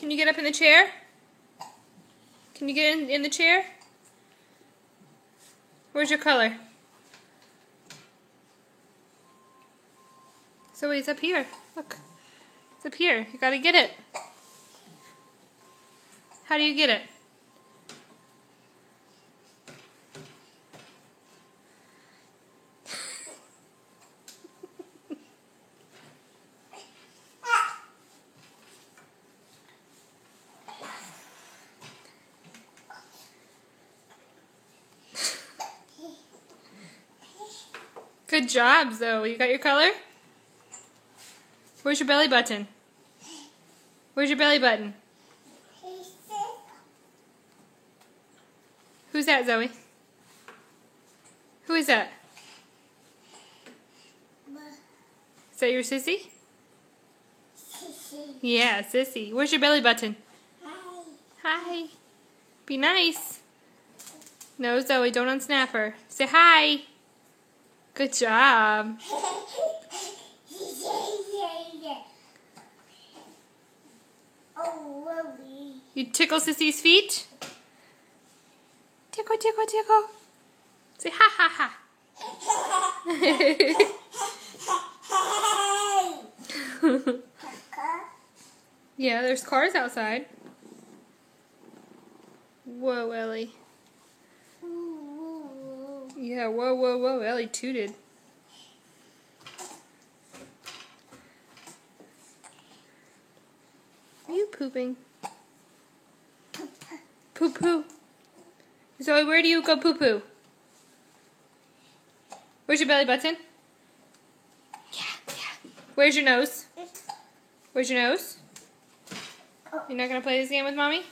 Can you get up in the chair? Can you get in the chair? Where's your color? Zoe, it's up here. Look. It's up here. You gotta get it. How do you get it? Good job, Zoe. You got your color? Where's your belly button? Where's your belly button? Who's that, Zoe? Who is that? Is that your sissy? Sissy. Yeah, sissy. Where's your belly button? Hi. Hi. Be nice. No, Zoe, don't unsnap her. Say hi. Good job. Oh, Willie. You tickle Sissy's feet? Tickle, tickle, tickle. Say ha ha ha. Yeah, there's cars outside. Whoa, Ellie. Yeah, whoa, whoa, whoa. Ellie tooted. Are you pooping? Poo poo. Zoe, where do you go poo poo? Where's your belly button? Yeah. Where's your nose? Where's your nose? You're not gonna play this game with mommy?